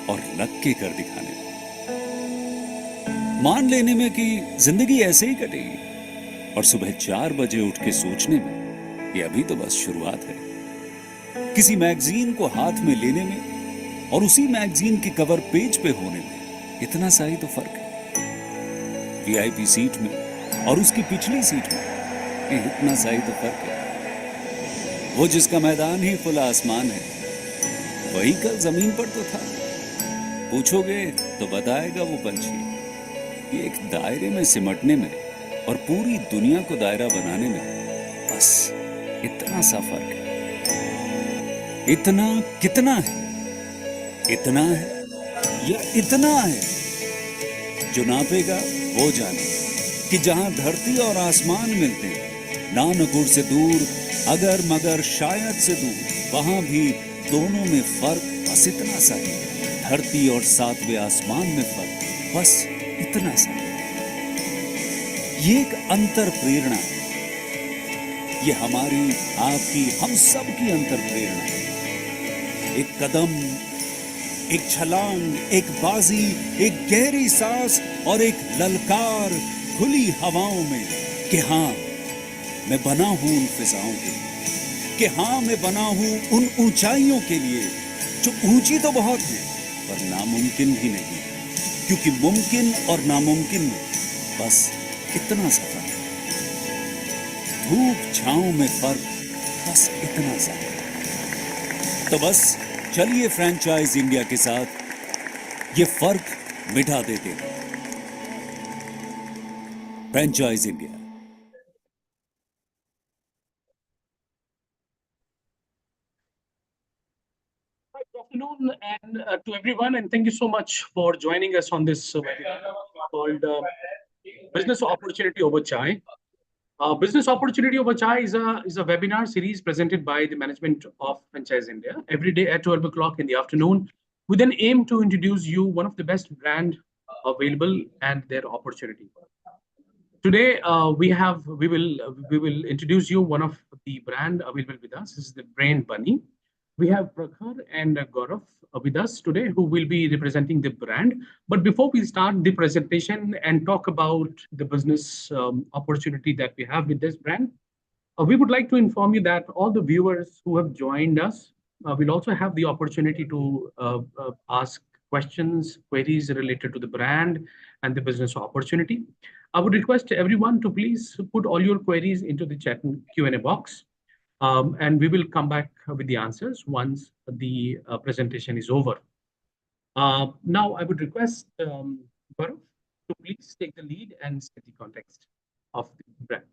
और लग के कर दिखाने में, मान लेने में कि जिंदगी ऐसे ही कटेगी, और सुबह 4 बजे उठ के सोचने में ये अभी तो बस शुरुआत है। किसी मैगजीन को हाथ में लेने में और उसी मैगजीन के कवर पेज पे होने में इतना सा ही तो फर्क है। वीआईपी सीट में और उसकी पिछली सीट में इतना सा ही तो फर्क है। वो जिसका मैदान ही खुला आसमान है, वही कल जमीन पर तो था। पूछोगे तो बताएगा वो पंछी, ये एक दायरे में सिमटने में और पूरी दुनिया को दायरा बनाने में बस इतना सा फर्क है। इतना कितना है? इतना है या इतना है? जो नापेगा वो जाने कि जहां धरती और आसमान मिलते हैं, नानपुर से दूर, अगर मगर शायद से दूर, वहां भी दोनों में फर्क बस इतना सा है। धरती और 7वें आसमान में फर्क बस इतना सा है। ये एक अंतर प्रेरणा है। ये हमारी, आपकी, हम सब की अंतर प्रेरणा है। एक कदम, एक छलांग, एक बाजी, एक गहरी सांस और एक ललकार खुली हवाओं में कि हाँ मैं बना हूं उन फिजाओं के लिए, कि हाँ मैं बना हूं उन ऊंचाइयों के लिए जो ऊंची तो बहुत है पर नामुमकिन भी नहीं, क्योंकि मुमकिन और नामुमकिन में बस इतना सा फर्क है। धूप छांव में फर्क बस इतना सा है। तो बस चलिए फ्रेंचाइज इंडिया के साथ ये फर्क मिटा देते हैं। Franchise India. Good afternoon and to everyone, and thank you so much for joining us on this webinar called Business Opportunity Over Chai. Business Opportunity Over Chai is a webinar series presented by the management of Franchise India every day at 12 o'clock in the afternoon, with an aim to introduce you one of the best brand available and their opportunity. Today, we will introduce you one of the brand available with us. This is the Brain Bunny. We have Prakhar and Gaurav with us today, who will be representing the brand. But before we start the presentation and talk about the business opportunity that we have with this brand, we would like to inform you that all the viewers who have joined us will also have the opportunity to ask questions, queries related to the brand and the business opportunity. I would request everyone to please put all your queries into the chat and Q&A box, and we will come back with the answers once the presentation is over. Now, I would request Gaurav to please take the lead and set the context of the brand.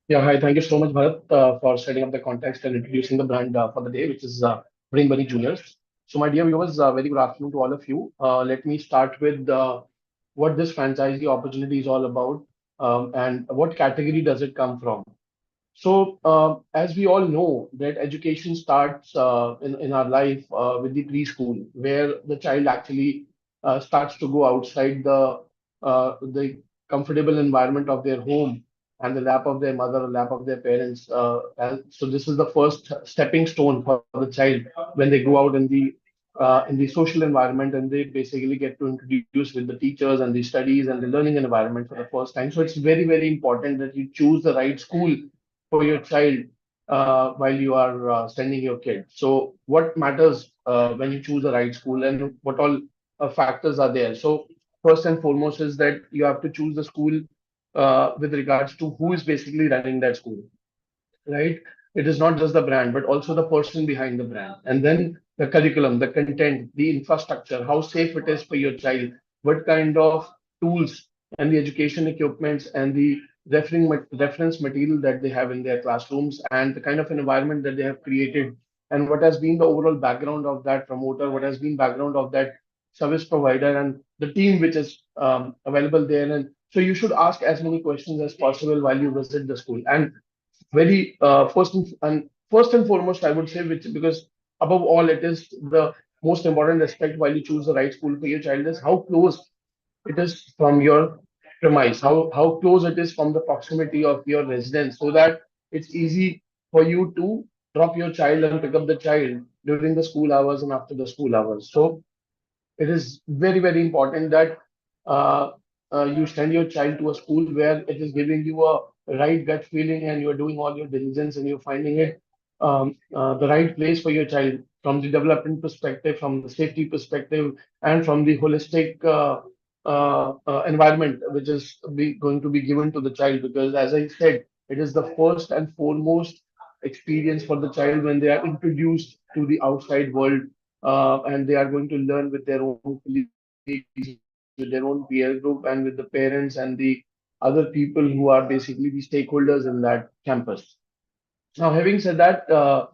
Yeah, hi. Thank you so much, Bharat, for setting up the context and introducing the brand for the day, which is Brain Bunny Juniors. So, my dear viewers, very good afternoon to all of you. Let me start with what this franchisee opportunity is all about, and what category does it come from. So, as we all know, that education starts in our life with the preschool, where the child actually starts to go outside the comfortable environment of their home and the lap of their mother or lap of their parents. And so, this is the first stepping stone for the child when they go out in the social environment, and they basically get to introduce with the teachers and the studies and the learning environment for the first time. So, it's very, very important that you choose the right school for your child while you are sending your kid. So, what matters when you choose the right school, and what all factors are there? So, first and foremost is that you have to choose the school with regards to who is basically running that school, right? It is not just the brand, but also the person behind the brand. And then the curriculum, the content, the infrastructure, how safe it is for your child, what kind of tools and the education equipments and the reference material that they have in their classrooms, and the kind of environment that they have created, and what has been the overall background of that promoter, what has been background of that service provider, and the team which is available there. And so you should ask as many questions as possible while you visit the school. And very first and foremost, I would say, which, because above all, it is the most important aspect while you choose the right school for your child, is how close it is from your premise, how close it is from the proximity of your residence, so that it's easy for you to drop your child and pick up the child during the school hours and after the school hours. So it is very, very important that uh, you send your child to a school where it is giving you a right gut feeling and you're doing all your diligence and you're finding it the right place for your child from the development perspective, from the safety perspective, and from the holistic environment which is going to be given to the child. Because, as I said, it is the first and foremost experience for the child when they are introduced to the outside world, and they are going to learn with their own colleagues, with their own peer group, and with the parents and the other people who are basically the stakeholders in that campus. Now, having said that, uh,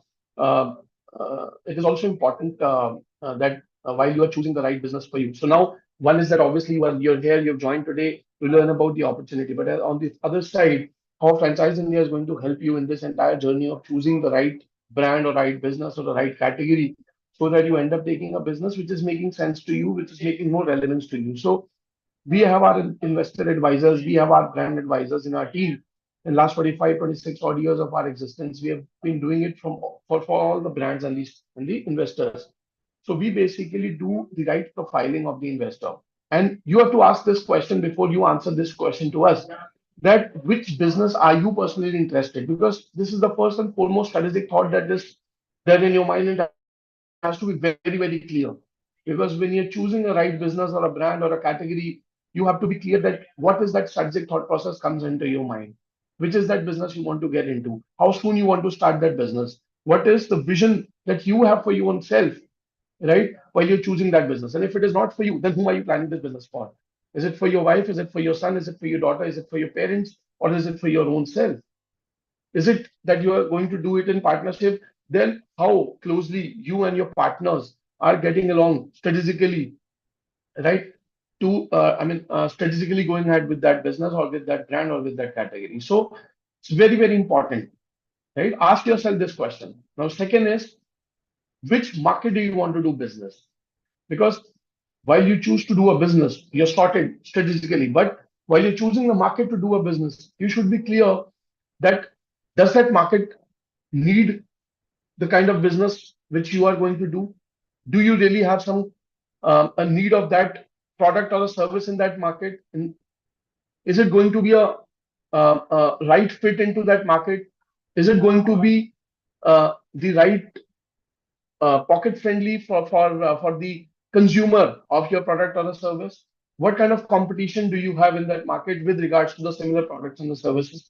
it is also important that while you are choosing the right business for you. So now, one is that obviously you're here, you've joined today to learn about the opportunity. But on the other side, how Franchise India is going to help you in this entire journey of choosing the right brand or right business or the right category, so that you end up taking a business which is making sense to you, which is making more relevance to you. So we have our investor advisors, we have our brand advisors in our team. In last 25, 26 odd years of our existence, we have been doing it for all the brands and the investors. So we basically do the right profiling of the investor. And you have to ask this question before you answer this question to us, that which business are you personally interested? Because this is the first and foremost strategic thought that is there in your mind, and it has to be very, very clear. Because when you're choosing a right business or a brand or a category, you have to be clear that what is that strategic thought process comes into your mind. Which is that business you want to get into? How soon you want to start that business? What is the vision that you have for your own self, right? While you're choosing that business. And if it is not for you, then whom are you planning this business for? Is it for your wife? Is it for your son? Is it for your daughter? Is it for your parents? Or is it for your own self? Is it that you are going to do it in partnership? Then how closely you and your partners are getting along strategically, right? Strategically going ahead with that business or with that brand or with that category. So it's very, very important, right? Ask yourself this question. Now, second is, which market do you want to do business? Because while you choose to do a business, you're sorted strategically. But while you're choosing the market to do a business, you should be clear that does that market need the kind of business which you are going to do? Do you really have some a need of that product or a service in that market? And is it going to be a right fit into that market? Is it going to be the right pocket friendly for the consumer of your product or a service? What kind of competition do you have in that market with regards to the similar products and the services?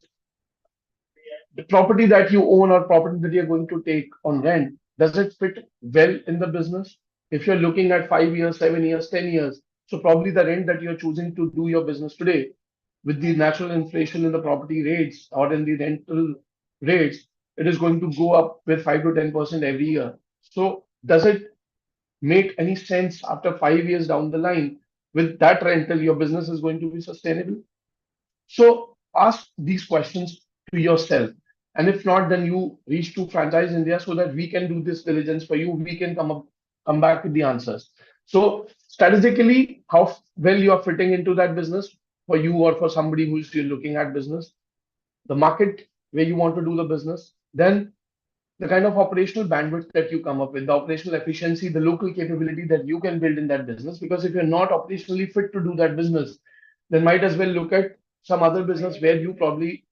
The property that you own or property that you're going to take on rent, does it fit well in the business? If you're looking at 5 years, 7 years, 10 years, so probably the rent that you're choosing to do your business today, with the natural inflation in the property rates or in the rental rates, it is going to go up with 5 to 10% every year. So does it make any sense after 5 years down the line with that rental, your business is going to be sustainable? So ask these questions to yourself. And if not, then you reach to Franchise India so that we can do this diligence for you. We can come back with the answers. So strategically, how well you are fitting into that business for you or for somebody who's still looking at business, the market where you want to do the business, then the kind of operational bandwidth that you come up with, the operational efficiency, the local capability that you can build in that business. Because if you're not operationally fit to do that business, then might as well look at some other business where you probably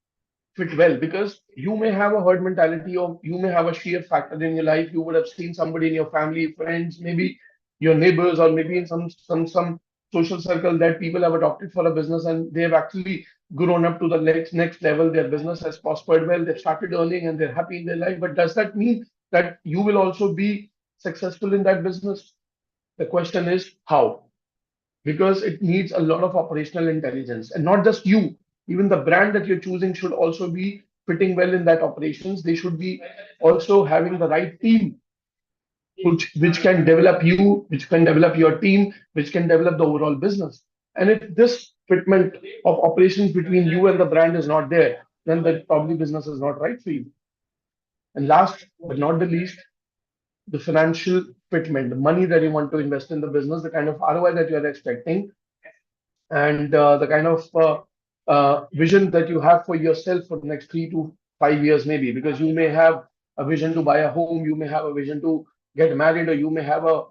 fit well. Because you may have a herd mentality or you may have a sheer factor in your life. You would have seen somebody in your family, friends, maybe your neighbors, or maybe in some social circle that people have adopted for a business and they have actually grown up to the next level. Their business has prospered well, they've started earning and they're happy in their life. But does that mean that you will also be successful in that business? The question is how? Because it needs a lot of operational intelligence, and not just you, even the brand that you're choosing should also be fitting well in that operations. They should be also having the right team which can develop you, which can develop your team, which can develop the overall business. And if this fitment of operations between you and the brand is not there, then that probably business is not right for you. And last but not the least, the financial fitment, the money that you want to invest in the business, the kind of ROI that you are expecting, and the kind of vision that you have for yourself for the next 3 to 5 years, maybe, because you may have a vision to buy a home, you may have a vision to get married, or you may have a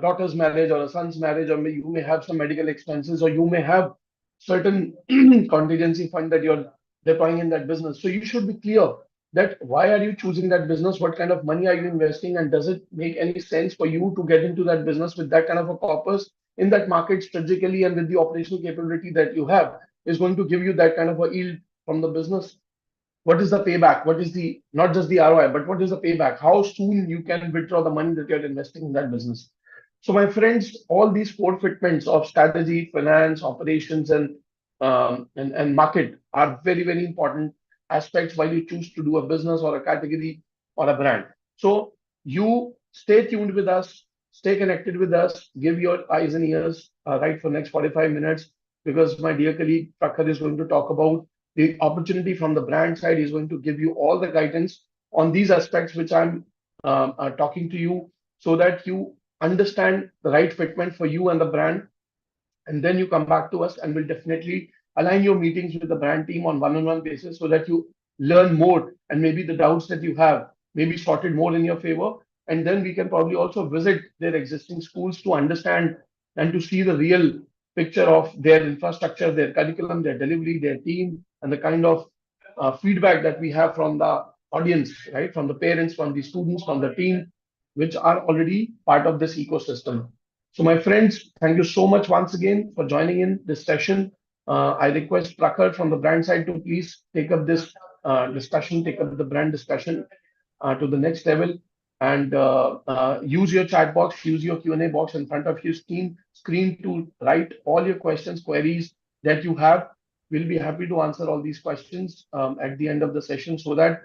daughter's marriage or a son's marriage, or you may have some medical expenses, or you may have certain contingency fund that you're deploying in that business. So you should be clear that why are you choosing that business, what kind of money are you investing, and does it make any sense for you to get into that business with that kind of a purpose in that market strategically, and with the operational capability that you have is going to give you that kind of a yield from the business. What is the payback? What is the, not just the ROI, but what is the payback? How soon you can withdraw the money that you're investing in that business? So my friends, all these four fitments of strategy, finance, operations, and market are very, very important aspects while you choose to do a business or a category or a brand. So you stay tuned with us, stay connected with us, give your eyes and ears right for next 45 minutes, because my dear colleague Prakhar is going to talk about the opportunity from the brand side. Is going to give you all the guidance on these aspects which I'm talking to you, so that you understand the right fitment for you and the brand, and then you come back to us, and we'll definitely align your meetings with the brand team on one-on-one basis, so that you learn more, and maybe the doubts that you have may be sorted more in your favor. And then we can probably also visit their existing schools to understand and to see the real picture of their infrastructure, their curriculum, their delivery, their team, and the kind of feedback that we have from the audience, right? From the parents, from the students, from the team, which are already part of this ecosystem. So, my friends, thank you so much once again for joining in this session. I request Prakhar from the brand side to please take up this discussion, take up the brand discussion to the next level, and use your chat box, use your Q&A box in front of your screen to write all your questions, queries that you have. We'll be happy to answer all these questions at the end of the session, so that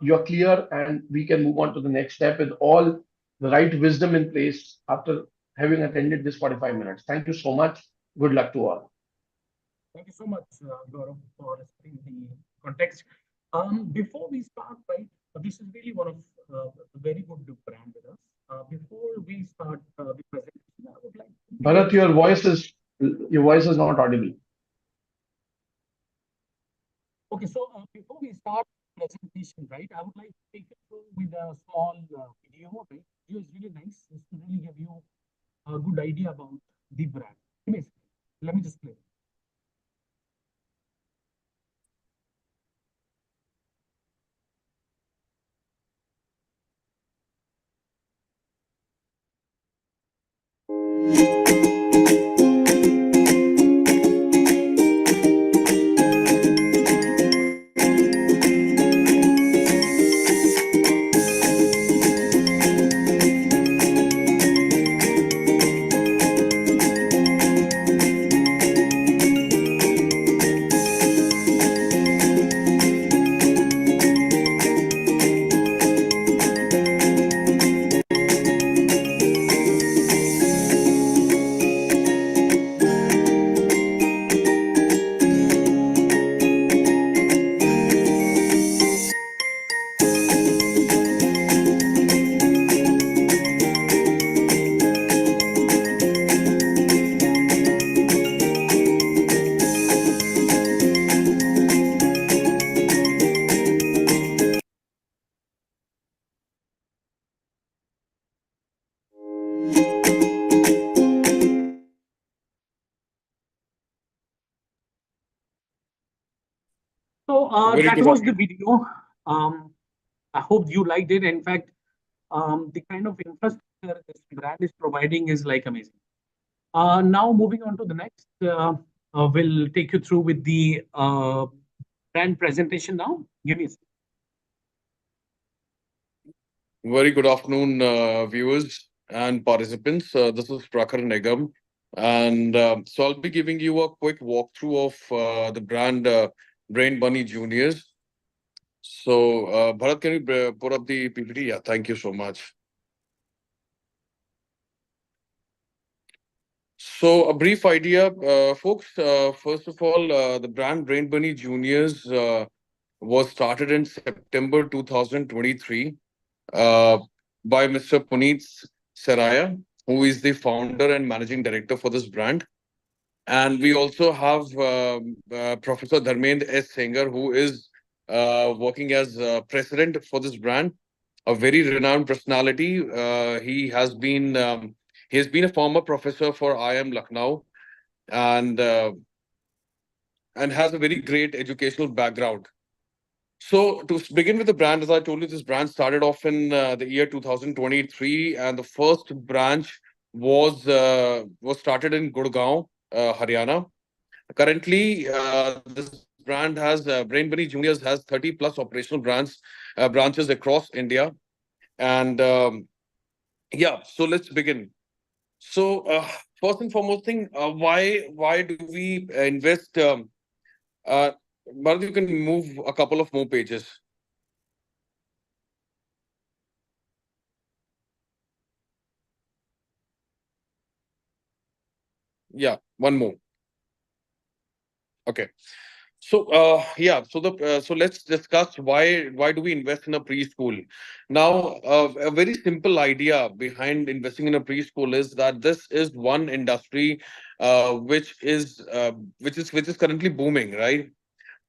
you're clear and we can move on to the next step with all the right wisdom in place after having attended this 45 minutes. Thank you so much. Good luck to all. Thank you so much, Gaurav, for setting the context. Before we start, right, this is really one of a very good brand with us. Before we start the presentation, I would like to Bharat, your voice is not audible. Okay, so before we start presentation, right, I would like to take you through with a small video, right? Video is really nice. It's to really give you a good idea about the brand. Let me just play. So that was the video. I hope you liked it. In fact, the kind of infrastructure this brand is providing is like amazing. Now moving on to the next, we'll take you through with the brand presentation now. Give me a second. Very good afternoon, viewers and participants. This is Prakhar Nigam. And so I'll be giving you a quick walkthrough of the brand Brain Bunny Juniors. So, Bharat, can you put up the PPT? Yeah, thank you so much. So, a brief idea, folks. First of all, the brand Brain Bunny Juniors was started in September 2023 by Mr. Puneet Saraya, who is the founder and managing director for this brand. And we also have Professor Dharmendra S. Sengar, who is working as president for this brand. a very renowned personality. He has been a former professor for IIM Lucknow, and has a very great educational background. So to begin with the brand, as I told you, this brand started off in the year 2023, and the first branch was started in Gurgaon, Haryana. Currently, this brand has Brain Bunny Juniors has 30 plus operational branches across India, and yeah. So let's begin. So first and foremost thing, why do we invest? Uh, Bharat, you can move a couple of more pages. Yeah, one more. Okay. So so let's discuss why do we invest in a preschool? Now, a very simple idea behind investing in a preschool is that this is one industry which is currently booming, right?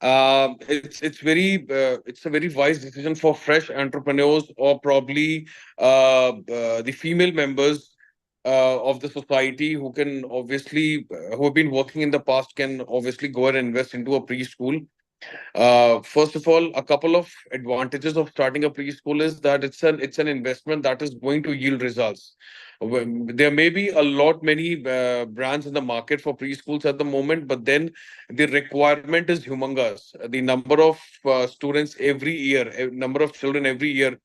It's a very wise decision for fresh entrepreneurs, or probably the female members of the society who have been working in the past can obviously go and invest into a preschool. First of all, a couple of advantages of starting a preschool is that it's an investment that is going to yield results. There may be a lot many brands in the market for preschools at the moment, but then the requirement is humongous. The number of students every year, number of children every year,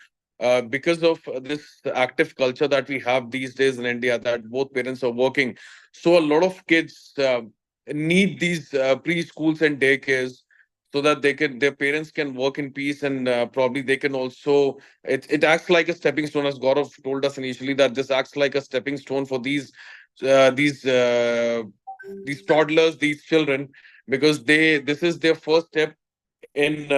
because of this active culture that we have these days in India, that both parents are working, so a lot of kids need these preschools and daycares so that their parents can work in peace, and probably they can also it acts like a stepping stone, as Gaurav told us initially, that this acts like a stepping stone for uh, these uh, these toddlers, these children, because they this is their first step in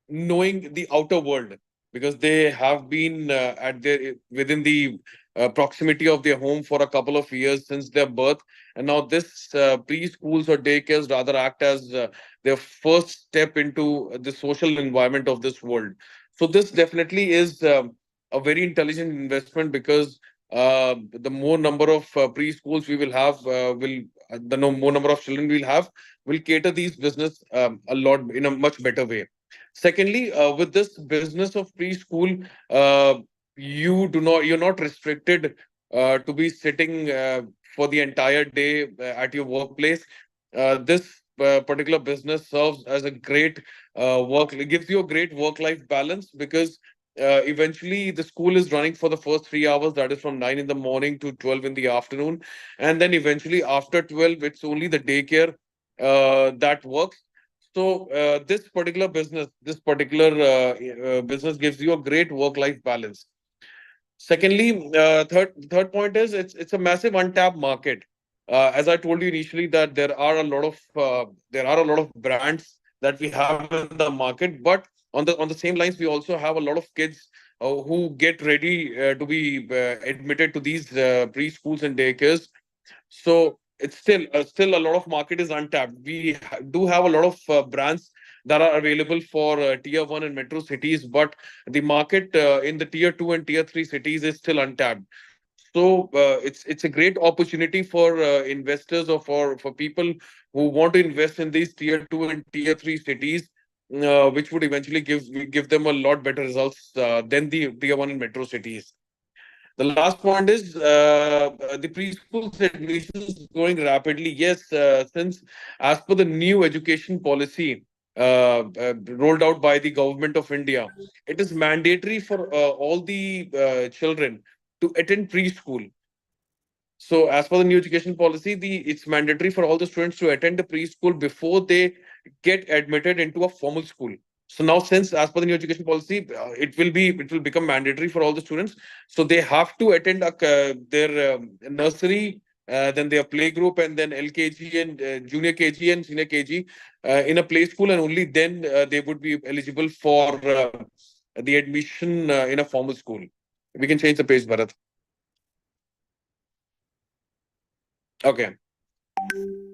knowing the outer world, because they have been at their within the proximity of their home for a couple of years since their birth, and now this preschools or daycares rather act as their first step into the social environment of this world. So this definitely is a very intelligent investment, because the more number of preschools we will have will the more number of children we'll have will cater these business a lot in a much better way. Secondly, with this business of preschool, you're not restricted to be sitting for the entire day at your workplace. This particular business serves as a great it gives you a great work-life balance, because eventually the school is running for the first 3 hours, that is from 9 in the morning to 12 in the afternoon, and then eventually after 12 it's only the daycare that works. So this particular business gives you a great work-life balance. Secondly, third point is it's a massive untapped market. As I told you initially, that there are a lot of brands that we have in the market, but on the same lines, we also have a lot of kids who get ready to be admitted to these preschools and daycares. So it's still a lot of market is untapped. Do have a lot of brands that are available for tier 1 and metro cities, but the market in the tier 2 and tier 3 cities is still untapped. So it's a great opportunity for investors, or for people who want to invest in these tier 2 and tier 3 cities, which would eventually give them a lot better results than the tier 1 and metro cities. The last point is the preschool admissions growing rapidly. Yes, since as per the new education policy rolled out by the government of India, it is mandatory for all the children to attend preschool. So, as per the new education policy, it's mandatory for all the students to attend the preschool before they get admitted into a formal school. So now, since as per the new education policy, it will become mandatory for all the students. So they have to attend their nursery, then their play group, and then LKG and junior KG and senior KG in a play school, and only then they would be eligible for the admission in a formal school. We can change the page, Bharat. Okay.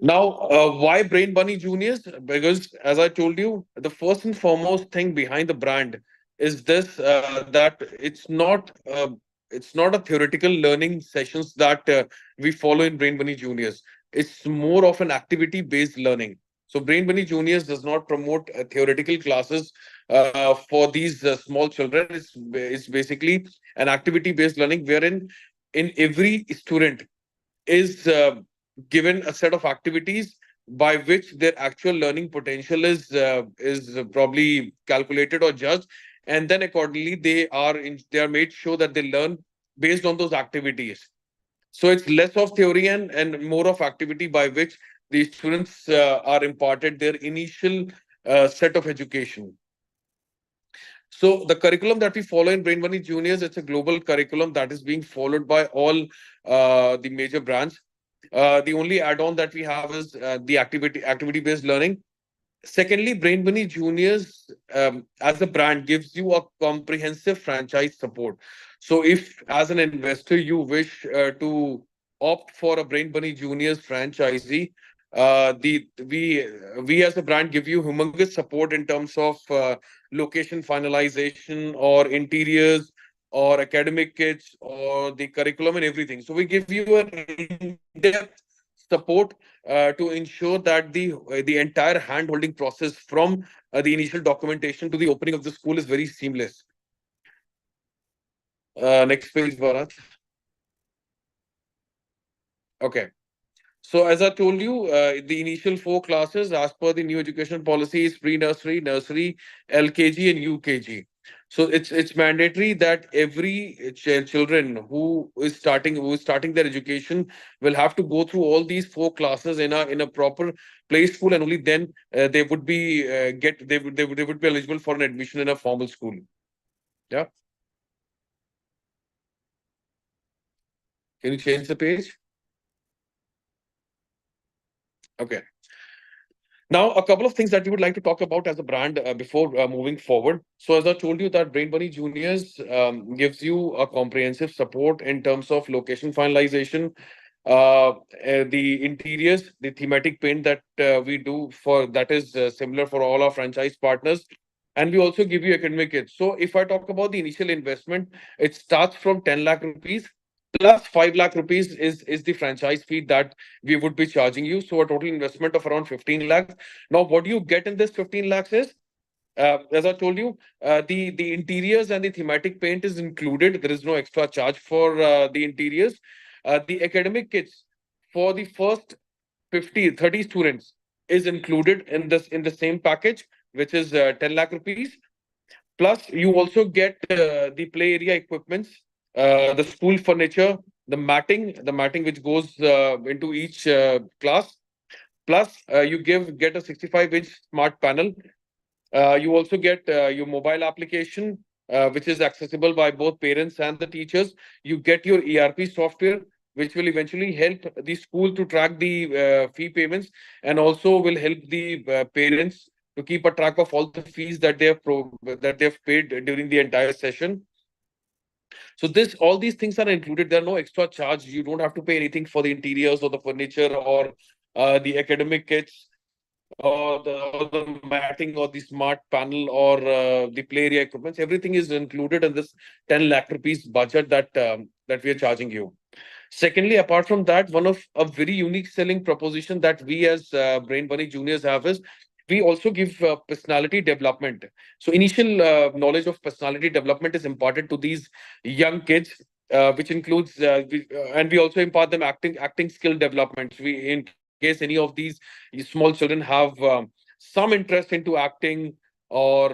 Now, why Brain Bunny Juniors? Because, as I told you, the first and foremost thing behind the brand is this that it's not a theoretical learning sessions that we follow in Brain Bunny Juniors. It's more of an activity based learning. So Brain Bunny Juniors does not promote theoretical classes for these small children. It's basically an activity based learning wherein in every student is given a set of activities by which their actual learning potential is probably calculated or judged, and then accordingly they are made sure that they learn based on those activities. So it's less of theory and more of activity by which the students are imparted their initial set of education. So the curriculum that we follow in Brain Bunny Juniors, it's a global curriculum that is being followed by all the major brands. The only add-on that we have is the activity-based learning. Secondly, Brain Bunny Juniors as a brand gives you a comprehensive franchise support. So if as an investor you wish to opt for a Brain Bunny Juniors franchisee, the we as a brand give you humongous support in terms of location finalization or interiors or academic kits or the curriculum and everything. So we give you an in-depth support to ensure that the entire hand-holding process from the initial documentation to the opening of the school is very seamless. Next page, Bharat. Okay. So as I told you, the initial four classes, as per the new education policy, is pre-nursery, nursery, LKG, and UKG. So it's mandatory that every children who is starting their education will have to go through all these four classes in a proper play school, and only then they would be get they would be eligible for an admission in a formal school. Yeah. Can you change the page? Okay. Now, a couple of things that we would like to talk about as a brand before moving forward. So, as I told you, that Brain Bunny Juniors gives you a comprehensive support in terms of location finalization, the interiors, the thematic paint that we do for that is similar for all our franchise partners. And we also give you academic kits. So, if I talk about the initial investment, it starts from 10 lakh rupees plus 5 lakh rupees is the franchise fee that we would be charging you. So, a total investment of around 15 lakhs. Now, what do you get in this 15 lakhs is, as I told you, the interiors and the thematic paint is included. There is no extra charge for the interiors. The academic kits for the first 30 students is included in the same package, which is 10 lakh rupees. Plus, you also get the play area equipments, the school furniture, the matting which goes into each class. Plus, you get a 65-inch smart panel. You also get your mobile application, which is accessible by both parents and the teachers. You get your ERP software, which will eventually help the school to track the fee payments and also will help the parents to keep a track of all the fees that that they have paid during the entire session. So this all these things are included. There are no extra charge. You don't have to pay anything for the interiors or the furniture or the academic kits or the matting or the smart panel or the play area equipment. Everything is included in this 10 lakh rupees budget that we are charging you. Secondly, apart from that, one of a very unique selling proposition that we as Brain Bunny Juniors have is we also give personality development. So initial knowledge of personality development is imparted to these young kids, which includes and we also impart them acting skill development. We in case any of these small children have some interest into acting or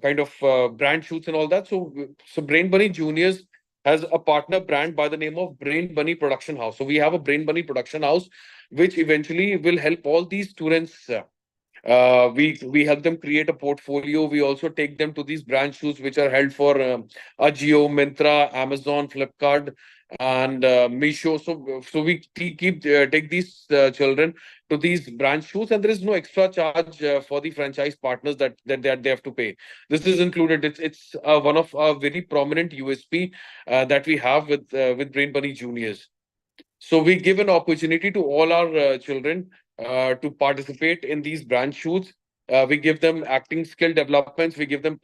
kind of brand shoots and all that. So Brain Bunny Juniors has a partner brand by the name of Brain Bunny Production House. So we have a Brain Bunny Production House, which eventually will help all these students. We help them create a portfolio. We also take them to these brand shoes, which are held for Ajio, Myntra, Amazon, Flipkart, and Meesho. So we take these children to these brand shoes, and there is no extra charge for the franchise partners that they have to pay. This is included. It's one of our very prominent USP that we have with Brain Bunny Juniors. So we give an opportunity to all our children to participate in these brand shoots. We give them acting skill developments. We give them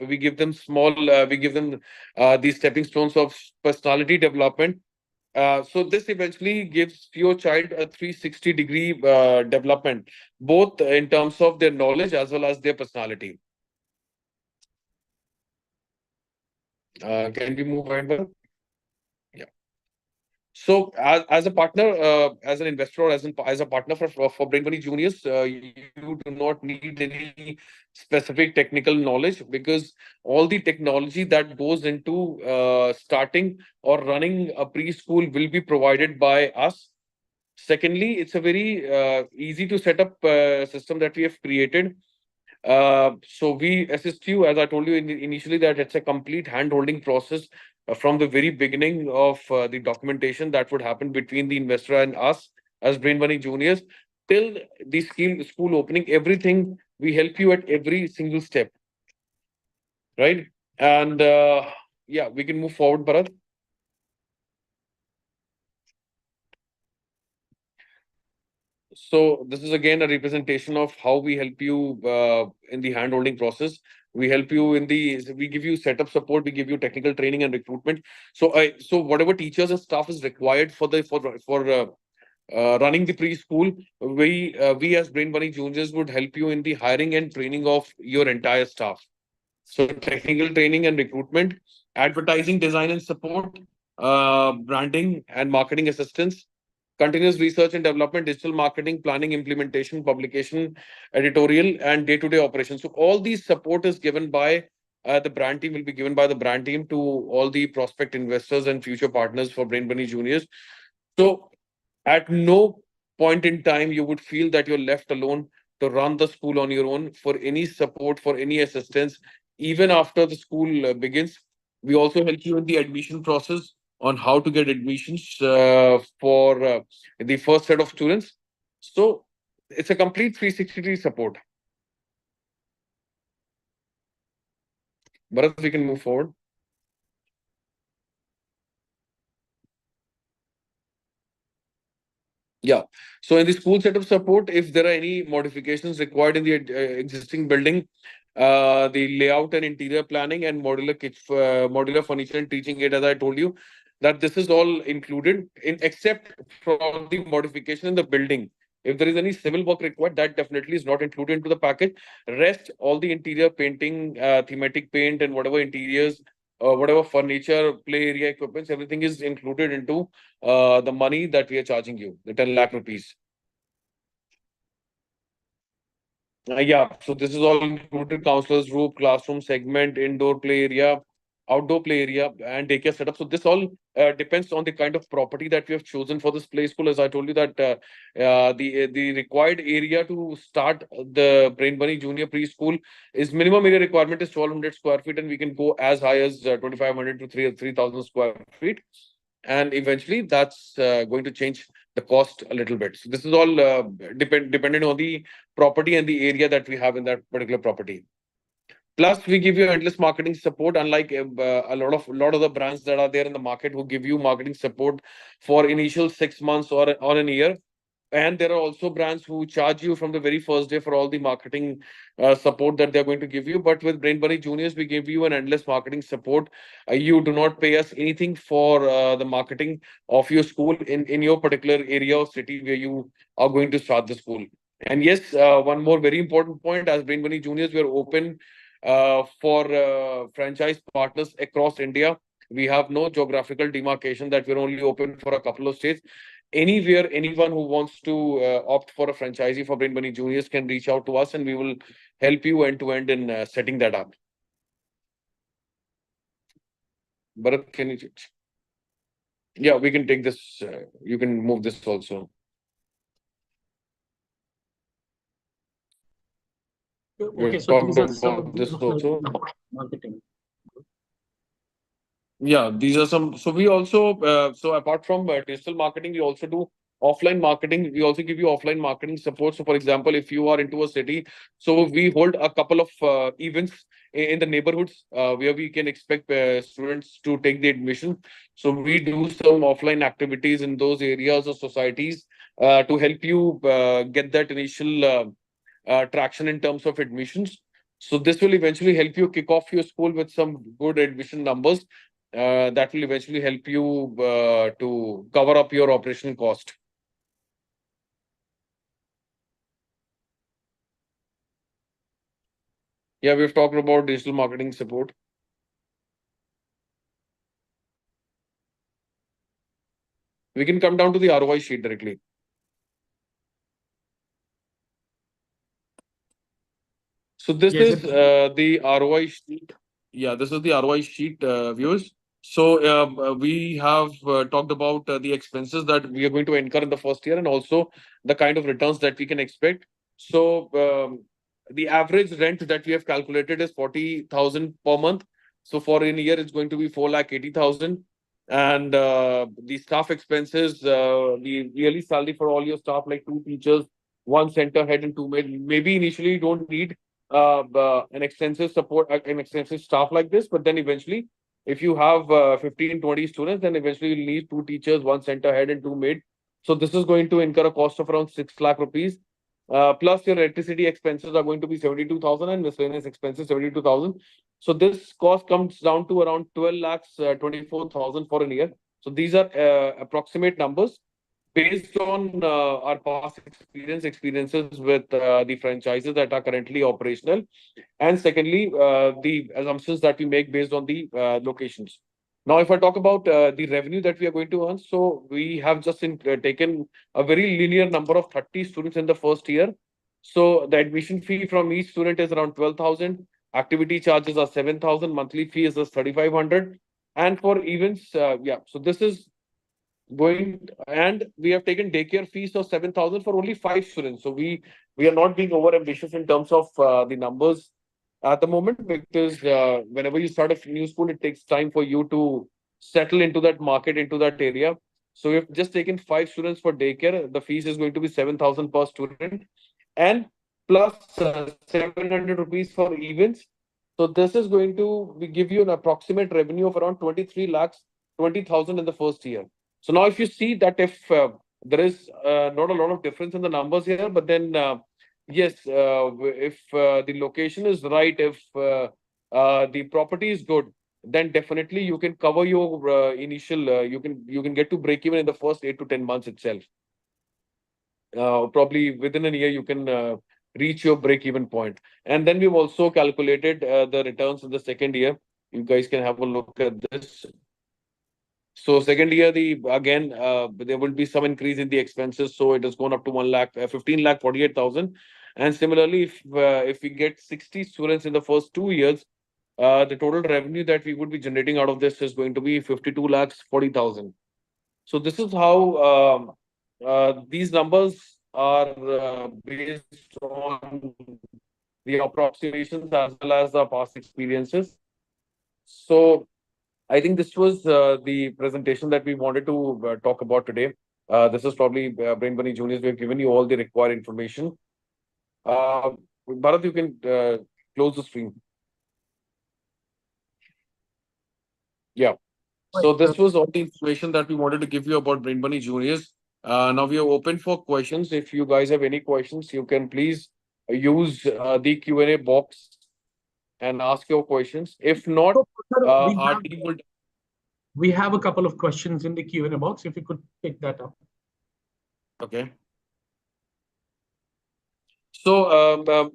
small. We give them these stepping stones of personality development. So this eventually gives your child a 360-degree development, both in terms of their knowledge as well as their personality. Can we move ahead, Bharat? Yeah. So as a partner, as an investor, or as a partner for Brain Bunny Juniors, you do not need any specific technical knowledge, because all the technology that goes into starting or running a preschool will be provided by us. Secondly, it's a very easy to set up system that we have created. So we assist you, as I told you initially, that it's a complete hand-holding process from the very beginning of the documentation that would happen between the investor and us as Brain Money Juniors till the school opening. Everything, we help you at every single step, right? And yeah, we can move forward, Bharat. So this is again a representation of how we help you in the hand-holding process. We help you in we give you setup support, we give you technical training and recruitment. So whatever teachers and staff is required for running the preschool, we as Brain Bunny Juniors would help you in the hiring and training of your entire staff. So technical training and recruitment, advertising, design and support, branding and marketing assistance, continuous research and development, digital marketing, planning, implementation, publication, editorial, and day-to-day operations. So all these support is given by the brand team, will be given by the brand team to all the prospect investors and future partners for Brain Bunny Juniors. So at no point in time you would feel that you're left alone to run the school on your own. For any support, for any assistance, even after the school begins, we also help you in the admission process on how to get admissions for the first set of students. So it's a complete 360-degree support. Bharat, we can move forward. Yeah. So in the school setup support, if there are any modifications required in the existing building, the layout and interior planning and modular furniture and teaching aid, as I told you, that this is all included in, except for the modification in the building. If there is any civil work required, that definitely is not included into the package. Rest, all the interior painting, thematic paint, and whatever interiors, whatever furniture, play area equipments, everything is included into the money that we are charging you, the 10 lakh rupees. Yeah, so this is all included: counselors, roof, classroom segment, indoor play area, outdoor play area, and daycare setup. So this all depends on the kind of property that we have chosen for this play school. As I told you that the required area to start the Brain Bunny Junior Preschool is minimum area requirement is 1,200 square feet, and we can go as high as 2,500 to 3,000 square feet. And eventually that's going to change the cost a little bit. So this is all dependent on the property and the area that we have in that particular property. Plus, we give you endless marketing support, unlike a lot of the brands that are there in the market who give you marketing support for initial 6 months or an year. And there are also brands who charge you from the very first day for all the marketing support that they're going to give you. But with Brain Bunny Juniors, we give you an endless marketing support. You do not pay us anything for the marketing of your school in your particular area or city where you are going to start the school. And yes, one more very important point: as Brain Bunny Juniors, we are open for franchise partners across India. We have no geographical demarcation that we're only open for a couple of states. Anywhere, anyone who wants to opt for a franchisee for Brain Bunny Juniors can reach out to us, and we will help you end to end in setting that up. Bharat, can you? Yeah, we can take this. You can move this also. Okay, so these are some About this also. marketing. Yeah, these are some. So we also, so apart from digital marketing, we also do offline marketing. We also give you offline marketing support. So, for example, if you are into a city, so we hold a couple of events in the neighborhoods where we can expect students to take the admission. So we do some offline activities in those areas or societies to help you get that initial traction in terms of admissions. So this will eventually help you kick off your school with some good admission numbers. That will eventually help you to cover up your operational cost. Yeah, we've talked about digital marketing support. We can come down to the ROI sheet directly. So this Yes, is the ROI sheet. Yeah, this is the ROI sheet, viewers. So we have talked about the expenses that we are going to incur in the first year and also the kind of returns that we can expect. So the average rent that we have calculated is 40,000 per month. So for in a year, it's going to be 4,80,000. And the staff expenses, the yearly salary for all your staff, like 2 teachers, 1 center head, and 2 maid. Maybe initially you don't need an extensive support, an extensive staff like this, but then eventually, if you have 15, 20 students, then eventually you'll need 2 teachers, 1 center head, and 2 maid. So this is going to incur a cost of around 6 lakh rupees. Plus your electricity expenses are going to be 72,000 and miscellaneous expenses 72,000. So this cost comes down to around 12 lakhs 24,000 for a year. So these are approximate numbers based on our past experiences with the franchises that are currently operational, and secondly, the assumptions that we make based on the locations. Now, if I talk about the revenue that we are going to earn, so we have just taken a very linear number of 30 students in the first year. So the admission fee from each student is around 12,000. Activity charges are 7,000. Monthly fee is just 3,500. And for events, yeah, so this is going, and we have taken daycare fees of 7,000 for only 5 students. So we are not being over ambitious in terms of the numbers at the moment, because whenever you start a new school, it takes time for you to settle into that market, into that area. So we've just taken 5 students for daycare. The fees is going to be 7,000 per student, and plus 700 rupees for events. So this is going to give you an approximate revenue of around 23 lakhs 20,000 in the first year. So now, if you see that if there is not a lot of difference in the numbers here, but then yes, if the location is right, if the property is good, then definitely you can cover your initial. You can get to break even in the first 8 to 10 months itself. Probably within a year you can reach your break even point. And then we've also calculated the returns in the second year. You guys can have a look at this. So second year, there will be some increase in the expenses. So it has gone up to 1 lakh, 15 lakh 48,000. And similarly, if we get 60 students in the first 2 years, the total revenue that we would be generating out of this is going to be 52 lakhs 40,000. So this is how these numbers are based on the approximations as well as the past experiences. So I think this was the presentation that we wanted to talk about today. This is probably Brain Bunny Juniors. We've given you all the required information. Bharat, you can close the stream. Yeah. So this was all the information that we wanted to give you about Brain Bunny Juniors. Now we are open for questions. If you guys have any questions, you can please use the Q&A box and ask your questions. If not, our team will. We have a couple of questions in the Q&A box. If you could pick that up. Okay. So,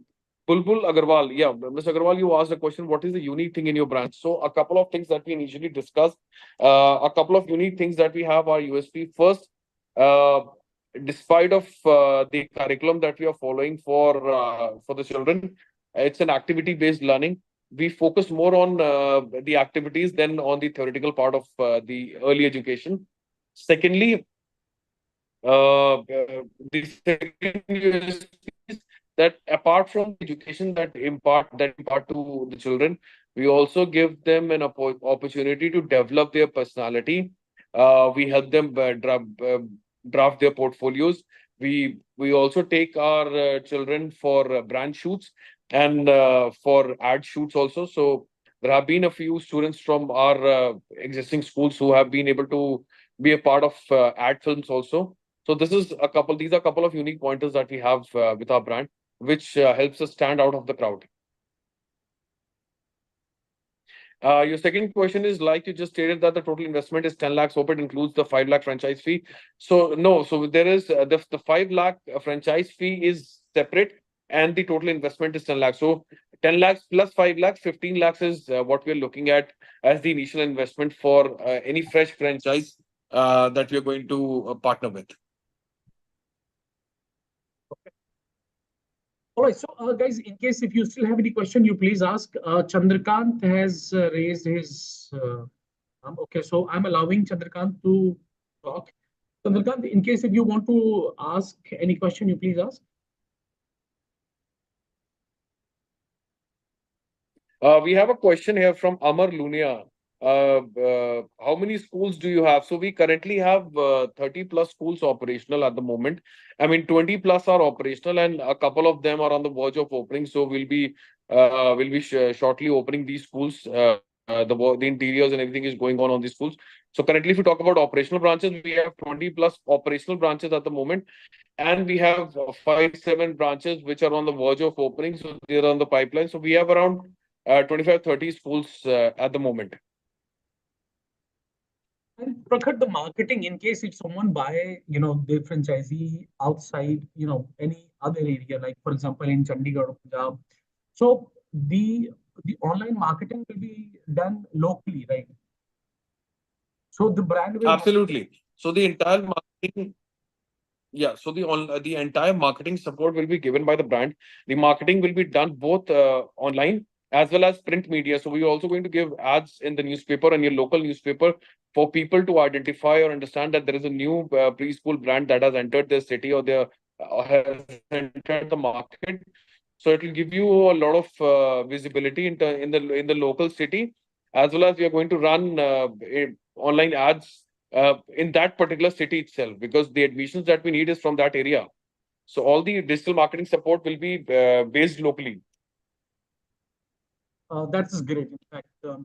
Bulbul Agarwal, yeah, Mr. Agarwal, you asked a question, what is the unique thing in your brand? So, a couple of things that we initially discussed, a couple of unique things that we have are USP. First, despite of the curriculum that we are following for the children, it's an activity-based learning. We focus more on the activities than on the theoretical part of the early education. Secondly, the second USP is that apart from the education that impart to the children, we also give them an opportunity to develop their personality. We help them draft their portfolios. We also take our children for brand shoots and for ad shoots also. So there have been a few students from our existing schools who have been able to be a part of ad films also. So these are a couple of unique pointers that we have with our brand. which helps us stand out of the crowd. Your second question is, like you just stated, that the total investment is 10 lakhs. Hope it includes the 5 lakh franchise fee. So no, so there is the 5 lakh franchise fee is separate, and the total investment is 10 lakhs. So 10 lakhs plus 5 lakhs, 15 lakhs is what we're looking at as the initial investment for any fresh franchise that we're going to partner with. All right, so guys, in case if you still have any question, you please ask. Chandrakant has raised his. Okay, so I'm allowing Chandrakant to talk. Chandrakant, in case if you want to ask any question, you please ask. We have a question here from Amar Lunia. How many schools do you have? So we currently have 30 plus schools operational at the moment. I mean, 20 plus are operational, and a couple of them are on the verge of opening. So we'll be shortly opening these schools. The interiors and everything is going on these schools. So currently, if we talk about operational branches, we have 20 plus operational branches at the moment, and we have 5-7 branches which are on the verge of opening. So they're on the pipeline. So we have around 25-30 schools at the moment. And Prakhar, the marketing, in case if someone buy, their franchisee outside, any other area, like for example in Chandigarh or Punjab, so the online marketing will be done locally, right? So the brand will Absolutely. So the entire marketing, yeah. So the entire marketing support will be given by the brand. The marketing will be done both online as well as print media. So we're also going to give ads in the newspaper and your local newspaper for people to identify or understand that there is a new preschool brand that has entered their city or has entered the market. So it will give you a lot of visibility in the local city, as well as we are going to run online ads in that particular city itself, because the admissions that we need is from that area. So all the digital marketing support will be based locally. That is great. In fact, uh,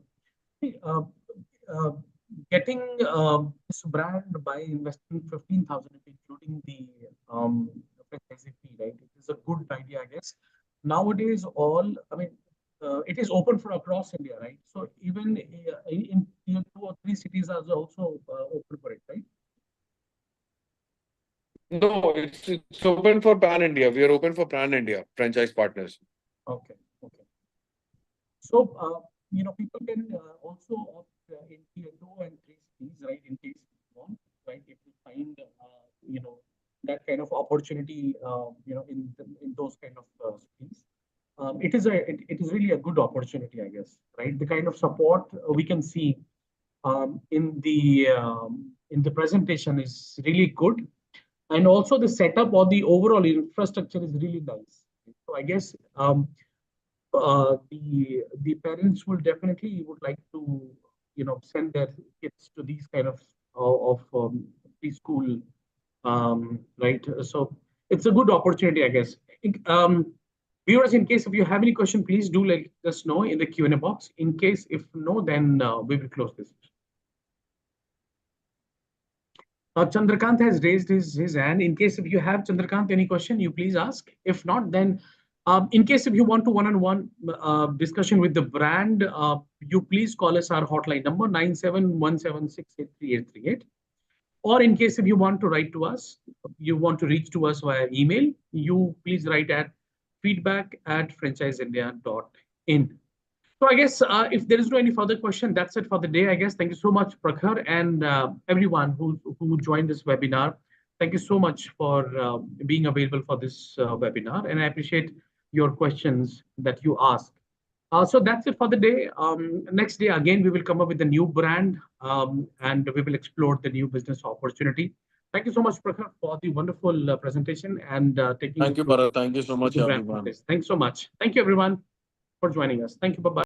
uh, getting this brand by investing 15,000, including the franchisee fee, right? It is a good idea, I guess. Nowadays, it is open for across India, right? So even in tier 2 or 3 cities are also open for it, right? No, it's open for Pan India. We are open for Pan India franchise partners. Okay. So, people can also opt in tier 2 and 3 cities, right? In case you want, right? If you find, that kind of opportunity, in those kind of cities, it is really a good opportunity, I guess, right? The kind of support we can see in the presentation is really good, and also the setup or the overall infrastructure is really nice. So I guess the parents will definitely would like to send their kids to these kind of preschool, right? So it's a good opportunity, I guess. Viewers, in case if you have any question, please do let us know in the Q&A box. In case if no, then we will close this. Chandrakant has raised his hand. In case if you have, Chandrakant, any question, you please ask. If not, then in case if you want to one-on-one discussion with the brand, you please call us our hotline number 9717683838. Or in case if you want to write to us, you want to reach to us via email, you please write at feedback@franchiseindia.in. So I guess if there is no any further question, that's it for the day, I guess. Thank you so much, Prakhar, and everyone who joined this webinar. Thank you so much for being available for this webinar, and I appreciate your questions that you asked. So that's it for the day. Next day, again, we will come up with a new brand, and we will explore the new business opportunity. Thank you so much, Prakhar, for the wonderful presentation and taking. Thank you, Bharat. Thank you so much, everyone. Thanks so much. Thank you, everyone, for joining us. Thank you. Bye-bye.